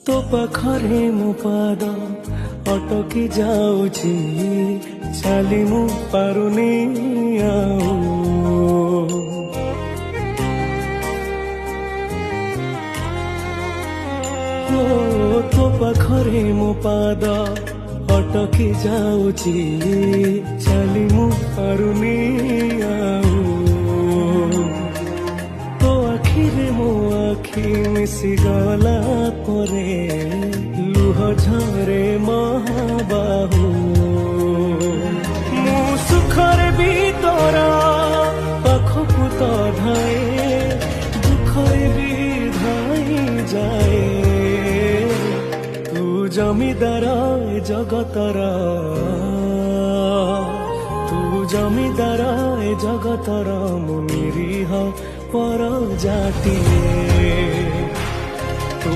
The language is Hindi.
तो पाखरे मो पाद अटकी जाऊची चाली मु पारुनी आऊ तो पाखरे मो पाद अटकी जाऊची चाली मु पारुनी आऊ तो आखिरे मो आखि मिसी गला परे लुह झरे महाबाहु मु सुखरे भी तोरा पाखकु तो धाए दुखरे भी धाई जाए तू जमीदार जगतर तू जमीदार जगतर मु निरीह पर जाटिए तो